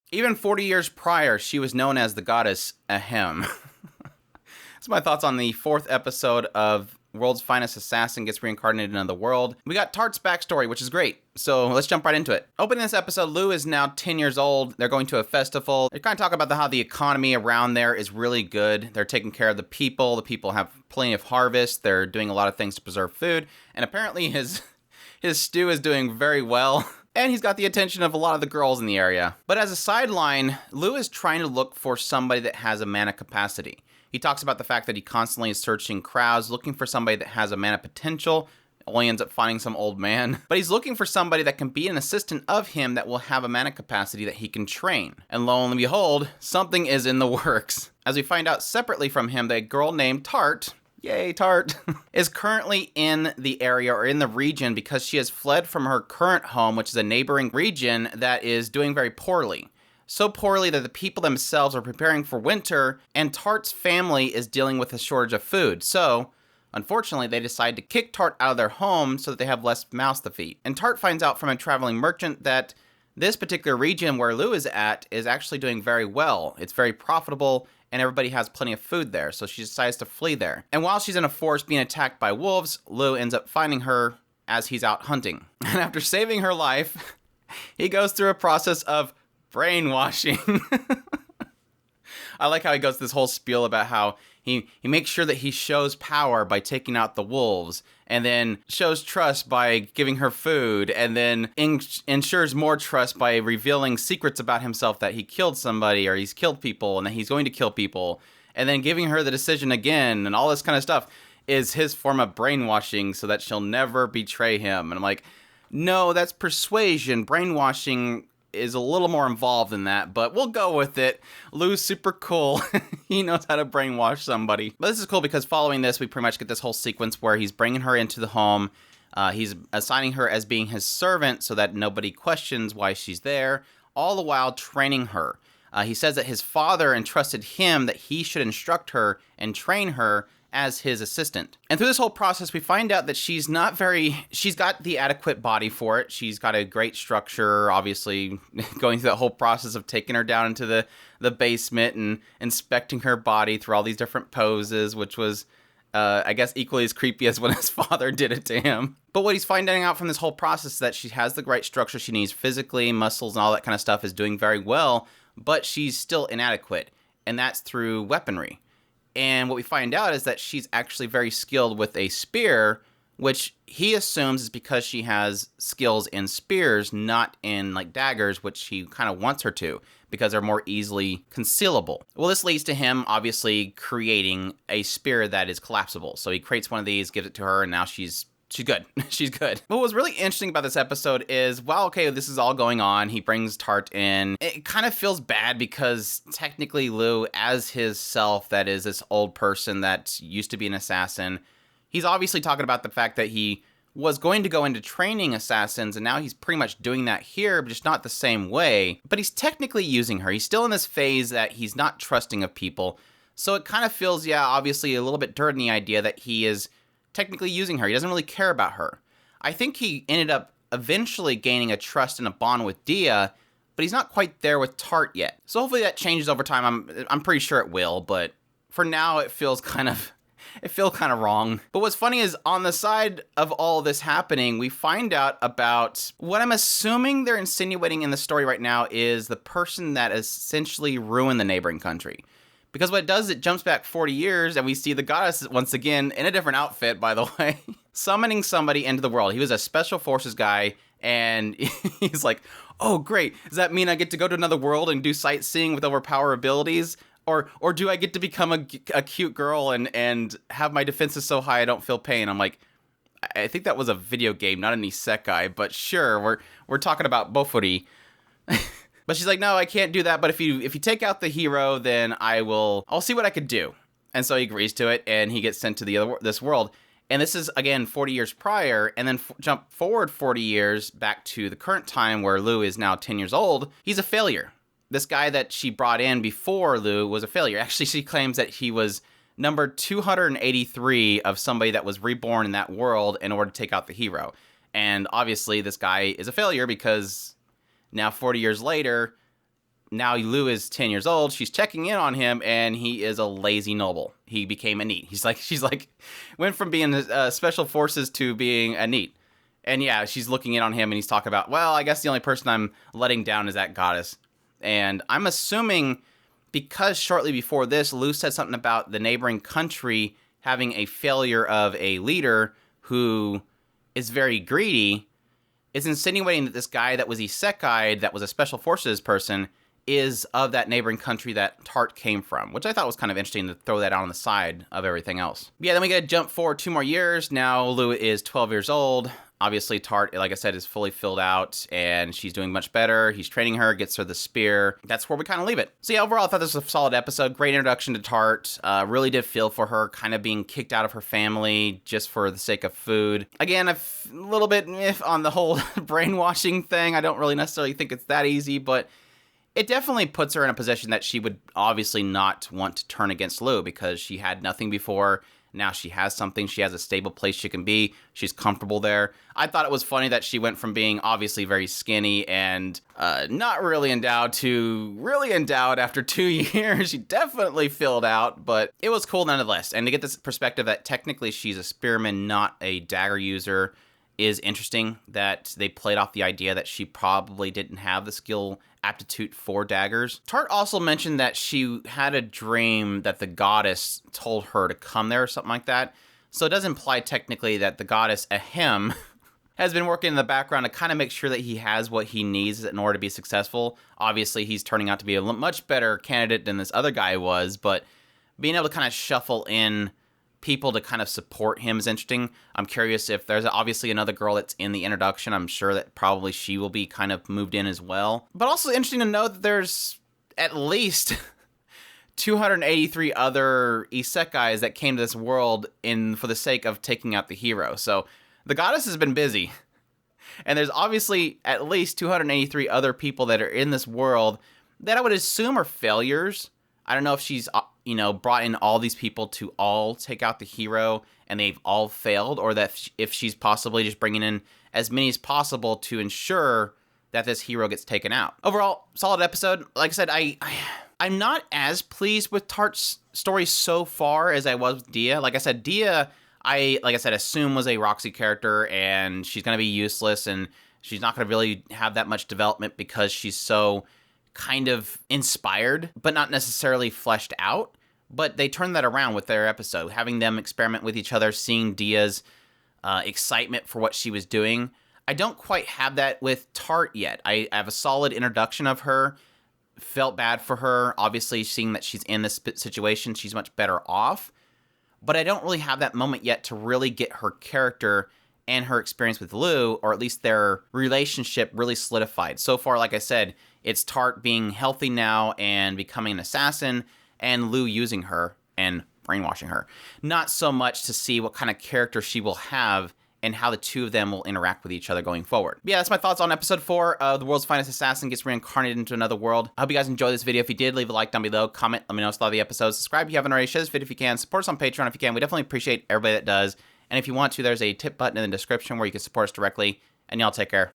Even 40 years prior, she was known as the goddess Ahem. That's my thoughts on the 4th episode of World's Finest Assassin Gets Reincarnated in the World. We got Tart's backstory, which is great. So let's jump right into it. Opening this episode, Lou is now 10 years old. They're going to a festival. They kind of talk about how the economy around there is really good. They're taking care of the people. The people have plenty of harvest. They're doing a lot of things to preserve food. And apparently his stew is doing very well. And he's got the attention of a lot of the girls in the area. But as a sideline, Lou is trying to look for somebody that has a mana capacity. He talks about the fact that he constantly is searching crowds, looking for somebody that has a mana potential, only ends up finding some old man. But he's looking for somebody that can be an assistant of him that will have a mana capacity that he can train. And lo and behold, something is in the works. As we find out separately from him, that a girl named Tart, yay Tart, is currently in the area or in the region because she has fled from her current home, which is a neighboring region that is doing very poorly. So poorly that the people themselves are preparing for winter, and Tart's family is dealing with a shortage of food. So, unfortunately, they decide to kick Tart out of their home so that they have less mouths to feed. And Tart finds out from a traveling merchant that this particular region where Lou is at is actually doing very well. It's very profitable, and everybody has plenty of food there, so she decides to flee there. And while she's in a forest being attacked by wolves, Lou ends up finding her as he's out hunting. And after saving her life, he goes through a process of brainwashing. I like how he goes this whole spiel about how he makes sure that he shows power by taking out the wolves, and then shows trust by giving her food, and then ensures more trust by revealing secrets about himself that he killed somebody or he's killed people and that he's going to kill people, and then giving her the decision again and all this kind of stuff is his form of brainwashing so that she'll never betray him. And I'm like, no, that's persuasion. Brainwashing is a little more involved than that, but we'll go with it. Lou's super cool. He knows how to brainwash somebody. But this is cool because following this, we pretty much get this whole sequence where he's bringing her into the home. He's assigning her as being his servant so that nobody questions why she's there, all the while training her. He says that his father entrusted him that he should instruct her and train her as his assistant. And through this whole process, we find out that she's got the adequate body for it. She's got a great structure, obviously going through that whole process of taking her down into the basement and inspecting her body through all these different poses, which was, I guess, equally as creepy as when his father did it to him. But what he's finding out from this whole process is that she has the right structure she needs physically, muscles and all that kind of stuff is doing very well, but she's still inadequate. And that's through weaponry. And what we find out is that she's actually very skilled with a spear, which he assumes is because she has skills in spears, not in like daggers, which he kind of wants her to, because they're more easily concealable. Well, this leads to him obviously creating a spear that is collapsible. So he creates one of these, gives it to her, and now she's good. She's good. But what was really interesting about this episode is, well, okay, this is all going on. He brings Tart in. It kind of feels bad because technically Lou, as his self, that is this old person that used to be an assassin, he's obviously talking about the fact that he was going to go into training assassins, and now he's pretty much doing that here, but just not the same way. But he's technically using her. He's still in this phase that he's not trusting of people. So it kind of feels, yeah, obviously a little bit dirty in the idea that he is technically using her. He doesn't really care about her. I think he ended up eventually gaining a trust and a bond with Dia, but he's not quite there with Tart yet. So hopefully that changes over time. I'm pretty sure it will, but for now it feels kind of wrong. But what's funny is on the side of all this happening, we find out about what I'm assuming they're insinuating in the story right now is the person that essentially ruined the neighboring country. Because what it does, it jumps back 40 years, and we see the goddess once again, in a different outfit, by the way, summoning somebody into the world. He was a special forces guy, and he's like, oh, great. Does that mean I get to go to another world and do sightseeing with overpower abilities? Or do I get to become a cute girl and have my defenses so high I don't feel pain? I'm like, I think that was a video game, not an isekai, but sure, we're talking about Bofuri. But she's like, no, I can't do that. But if you take out the hero, then I'll see what I could do. And so he agrees to it, and he gets sent to this world. And this is, again, 40 years prior, and then jump forward 40 years back to the current time where Lou is now 10 years old. He's a failure. This guy that she brought in before Lou was a failure. Actually, she claims that he was number 283 of somebody that was reborn in that world in order to take out the hero. And obviously, this guy is a failure because now 40 years later, now Lu is 10 years old. She's checking in on him, and he is a lazy noble. He became a NEET. She's like, went from being special forces to being a NEET. And yeah, she's looking in on him, and he's talking about, well, I guess the only person I'm letting down is that goddess. And I'm assuming because shortly before this, Lu said something about the neighboring country having a failure of a leader who is very greedy, is insinuating that this guy that was Isekai, that was a special forces person, is of that neighboring country that Tart came from, which I thought was kind of interesting to throw that out on the side of everything else. Yeah, then we get a jump forward 2 more years. Now Lu is 12 years old. Obviously, Tart, like I said, is fully filled out, and she's doing much better. He's training her, gets her the spear. That's where we kind of leave it. So yeah, overall, I thought this was a solid episode. Great introduction to Tart. Really did feel for her kind of being kicked out of her family just for the sake of food. Again, a little bit on the whole brainwashing thing. I don't really necessarily think it's that easy, but it definitely puts her in a position that she would obviously not want to turn against Lu because she had nothing before. Now she has something. She has a stable place she can be. She's comfortable there. I thought it was funny that she went from being obviously very skinny and not really endowed to really endowed after 2 years. She definitely filled out, but it was cool nonetheless. And to get this perspective that technically she's a spearman, not a dagger user, is interesting. That they played off the idea that she probably didn't have the skill aptitude for daggers. Tart also mentioned that she had a dream that the goddess told her to come there or something like that. So it does imply technically that the goddess, Ahem, has been working in the background to kind of make sure that he has what he needs in order to be successful. Obviously, he's turning out to be a much better candidate than this other guy was, but being able to kind of shuffle in people to kind of support him is interesting. I'm curious if there's obviously another girl that's in the introduction. I'm sure that probably she will be kind of moved in as well. But also interesting to know that there's at least 283 other isekais that came to this world for the sake of taking out the hero. So the goddess has been busy. And there's obviously at least 283 other people that are in this world that I would assume are failures. I don't know if she's brought in all these people to all take out the hero and they've all failed, or that if she's possibly just bringing in as many as possible to ensure that this hero gets taken out. Overall, solid episode. Like I said, I'm not as pleased with Tart's story so far as I was with Dia. Like I said, Dia, I assume was a Roxy character, and she's going to be useless, and she's not going to really have that much development because she's so kind of inspired, but not necessarily fleshed out. But they turned that around with their episode, having them experiment with each other, seeing Dia's excitement for what she was doing. I don't quite have that with Tart yet. I have a solid introduction of her. Felt bad for her. Obviously, seeing that she's in this situation, she's much better off. But I don't really have that moment yet to really get her character and her experience with Lu, or at least their relationship, really solidified. So far, like I said, it's Tart being healthy now and becoming an assassin, and Lu using her and brainwashing her. Not so much to see what kind of character she will have and how the two of them will interact with each other going forward. But yeah, that's my thoughts on episode 4 of The World's Finest Assassin Gets Reincarnated into Another World. I hope you guys enjoyed this video. If you did, leave a like down below, comment, let me know if you love the episode, subscribe if you haven't already, share this video if you can, support us on Patreon if you can. We definitely appreciate everybody that does. And if you want to, there's a tip button in the description where you can support us directly. And y'all take care.